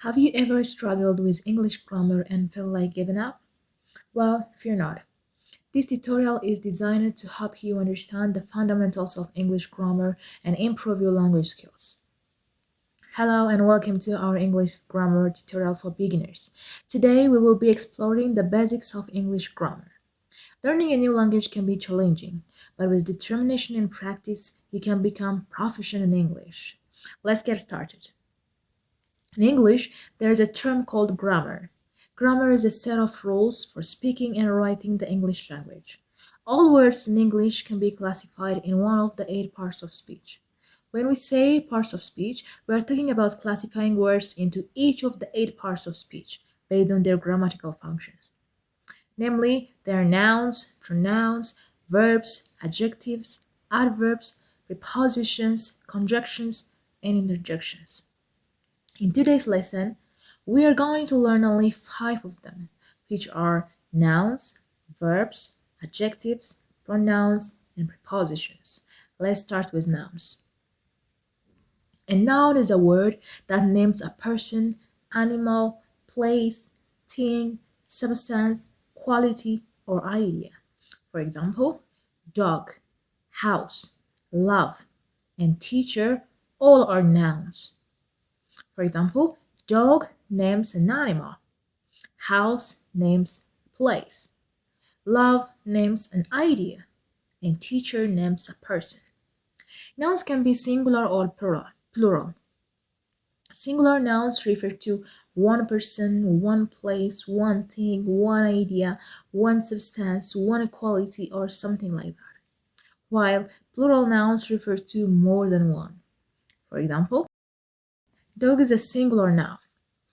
Have you ever struggled with English grammar and felt like giving up? Well, fear not. This tutorial is designed to help you understand the fundamentals of English grammar and improve your language skills. Hello and welcome to our English grammar tutorial for beginners. Today we will be exploring the basics of English grammar. Learning a new language can be challenging, but with determination and practice, you can become proficient in English. Let's get started. In English, there is a term called grammar. Grammar is a set of rules for speaking and writing the English language. All words in English can be classified in one of the 8 parts of speech. When we say parts of speech, we are talking about classifying words into each of the 8 parts of speech based on their grammatical functions. Namely, they are nouns, pronouns, verbs, adjectives, adverbs, prepositions, conjunctions, and interjections. In today's lesson, we are going to learn only 5 of them, which are nouns, verbs, adjectives, pronouns, and prepositions. Let's start with nouns. A noun is a word that names a person, animal, place, thing, substance, quality, or idea. For example, dog, house, love, and teacher all are nouns. For example, dog names an animal, house names a place, love names an idea, and teacher names a person. Nouns can be singular or plural. Singular nouns refer to one person, one place, one thing, one idea, one substance, one quality, or something like that. While plural nouns refer to more than one. For example, dog is a singular noun,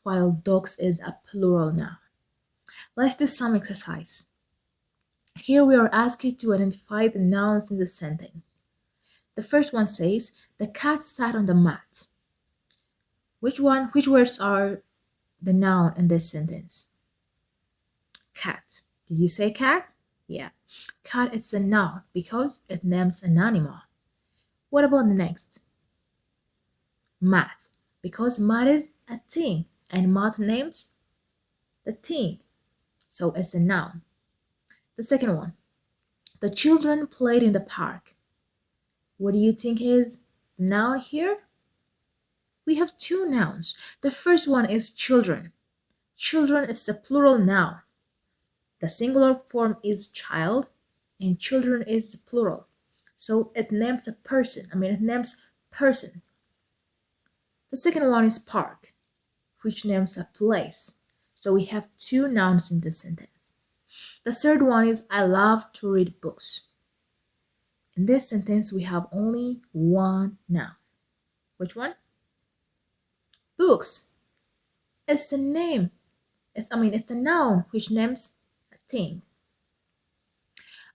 while dogs is a plural noun. Let's do some exercise. Here we are asked to identify the nouns in the sentence. The first one says, the cat sat on the mat. Which words are the noun in this sentence? Cat. Did you say cat? Yeah. Cat is a noun because it names an animal. What about the next? Mat. Because mat is a thing and mat names the thing. So it's a noun. The second one. The children played in the park. What do you think is the noun here? We have 2 nouns. The first one is children. Children is a plural noun. The singular form is child and children is plural. So it names a person. It names persons. The second one is park, which names a place. So we have 2 nouns in this sentence. The third one is I love to read books. In this sentence, we have only 1 noun. Which one? Books. It's a name. It's a noun which names a thing.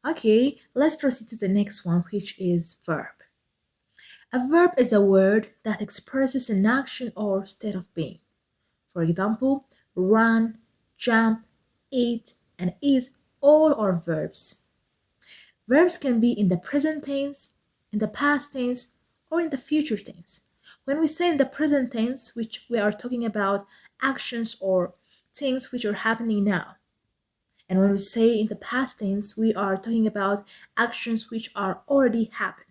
Okay, let's proceed to the next one, which is verb. A verb is a word that expresses an action or state of being. For example, run, jump, eat, and is all are verbs. Verbs can be in the present tense, in the past tense, or in the future tense. When we say in the present tense, which we are talking about actions or things which are happening now. And when we say in the past tense, we are talking about actions which are already happened.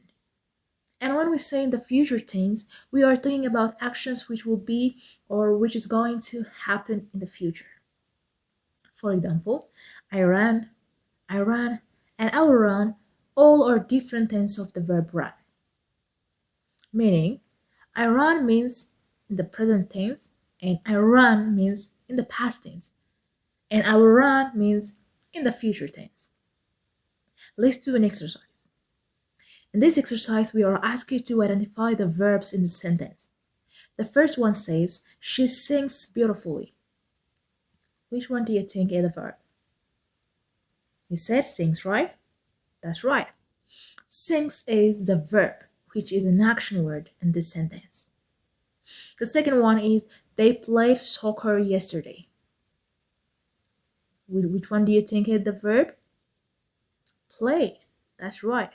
And when we say in the future tense, we are talking about actions which will be or which is going to happen in the future. For example, I ran, and I will run all are different tenses of the verb run. Meaning, I run means in the present tense, and I run means in the past tense, and I will run means in the future tense. Let's do an exercise. In this exercise, we are asked to identify the verbs in the sentence. The first one says, she sings beautifully. Which one do you think is the verb? You said sings, right? That's right. Sings is the verb, which is an action word in this sentence. The second one is, they played soccer yesterday. Which one do you think is the verb? Played. That's right.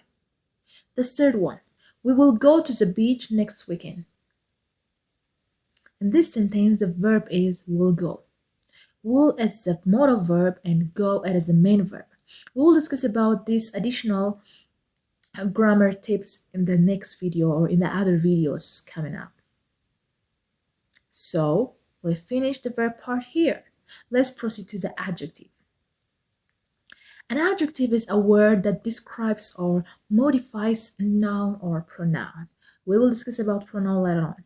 The third one, we will go to the beach next weekend. In this sentence, the verb is will go. Will is the modal verb and go is the main verb. We'll discuss about these additional grammar tips in the next video or in the other videos coming up. So we finished the verb part here. Let's proceed to the adjective. An adjective is a word that describes or modifies a noun or pronoun. We will discuss about pronoun later on.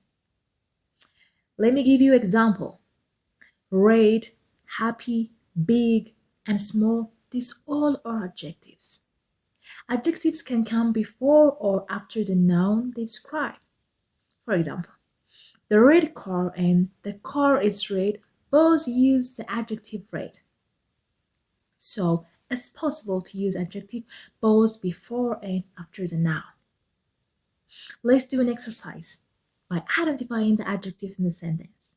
Let me give you an example. Red, happy, big, and small, these all are adjectives. Adjectives can come before or after the noun they describe. For example, the red car and the car is red both use the adjective red. So it's possible to use adjective both before and after the noun. Let's do an exercise by identifying the adjectives in the sentence.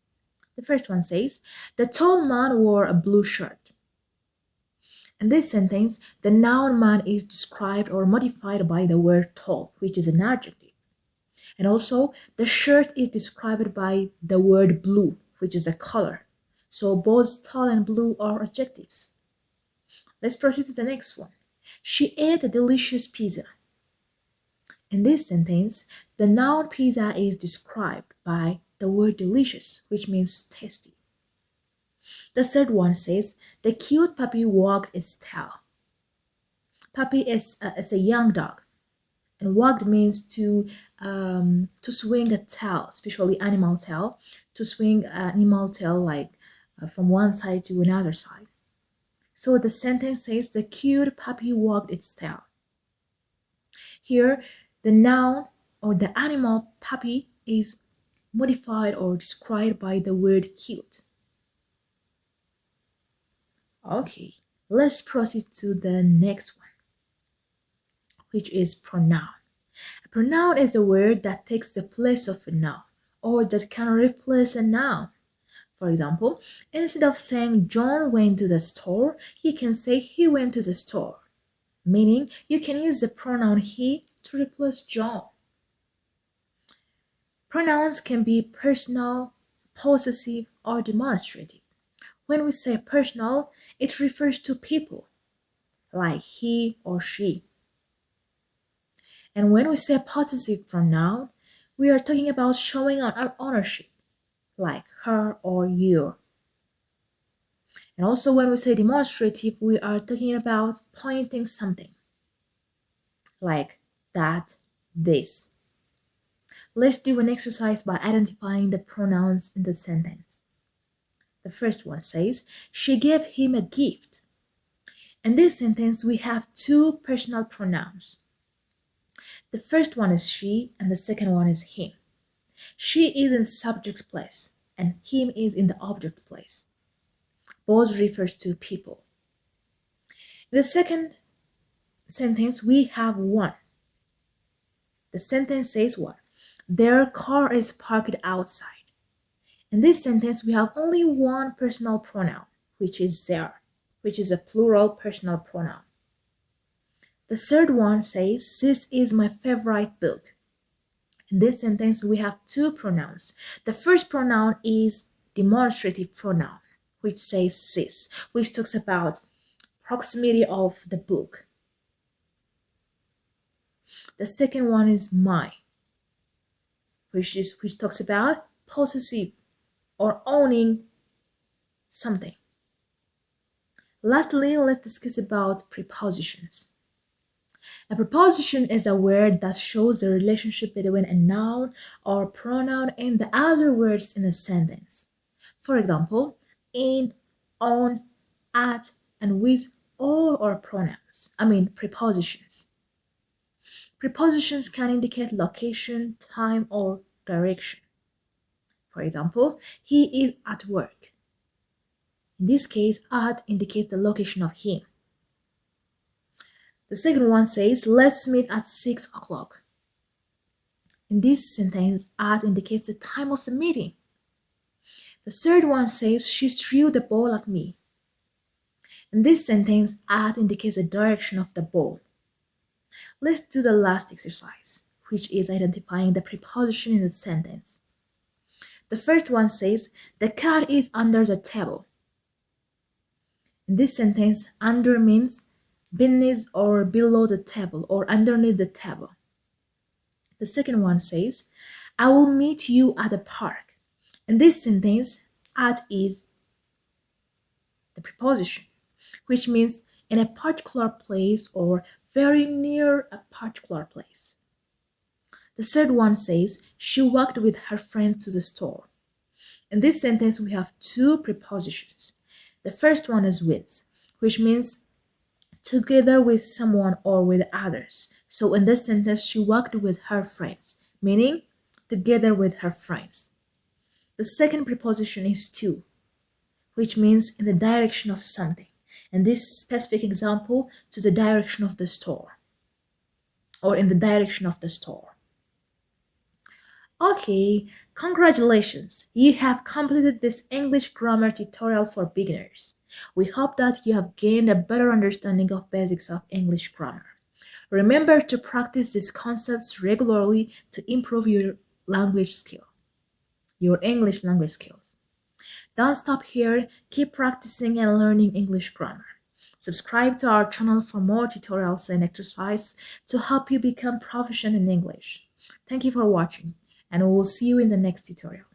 The first one says, the tall man wore a blue shirt. In this sentence, the noun man is described or modified by the word tall, which is an adjective. And also, the shirt is described by the word blue, which is a color. So both tall and blue are adjectives. Let's proceed to the next one. She ate a delicious pizza. In this sentence, the noun pizza is described by the word delicious, which means tasty. The third one says, the cute puppy wagged its tail. Puppy is a young dog, and wagged means to swing a tail, especially animal tail, to swing animal tail like from one side to another side. So the sentence says, the cute puppy wagged its tail. Here, the noun or the animal puppy is modified or described by the word cute. Okay, let's proceed to the next one, which is pronoun. A pronoun is a word that takes the place of a noun or that can replace a noun. For example, instead of saying John went to the store, you can say he went to the store, meaning you can use the pronoun he to replace John. Pronouns can be personal, possessive, or demonstrative. When we say personal, it refers to people, like he or she. And when we say possessive pronoun, we are talking about showing our ownership, like her or you. And also when we say demonstrative, we are talking about pointing something, like that, this. Let's do an exercise by identifying the pronouns in the sentence. The first one says, she gave him a gift. In this sentence, we have two personal pronouns. The first one is she and the second one is him. She is in subject place and him is in the object place. Both refers to people. In the second sentence, we have one. The sentence says what? Their car is parked outside. In this sentence, we have only one personal pronoun, which is their, which is a plural personal pronoun. The third one says, this is my favorite book. In this sentence, we have two pronouns. The first pronoun is demonstrative pronoun, which says this, which talks about proximity of the book. The second one is my, which talks about possessive or owning something. Lastly, let's discuss about prepositions. A preposition is a word that shows the relationship between a noun or pronoun and the other words in a sentence. For example, in, on, at, and with all are prepositions. Prepositions can indicate location, time, or direction. For example, he is at work. In this case, at indicates the location of him. The second one says, let's meet at 6 o'clock. In this sentence, at indicates the time of the meeting. The third one says, she threw the ball at me. In this sentence, at indicates the direction of the ball. Let's do the last exercise, which is identifying the preposition in the sentence. The first one says, the cat is under the table. In this sentence, under means beneath or below the table or underneath the table. The second one says, I will meet you at the park. In this sentence, at is the preposition, which means in a particular place or very near a particular place. The third one says, she walked with her friends to the store. In this sentence, we have two prepositions. The first one is with, which means together with someone or with others. So in this sentence, she walked with her friends, meaning together with her friends. The second preposition is to, which means in the direction of something. In this specific example, to the direction of the store or in the direction of the store. Okay, congratulations! You have completed this English grammar tutorial for beginners. We hope that you have gained a better understanding of basics of English grammar. Remember to practice these concepts regularly to improve your language skill, your English language skills. Don't stop here, keep practicing and learning English grammar. Subscribe to our channel for more tutorials and exercises to help you become proficient in English. Thank you for watching, and we will see you in the next tutorial.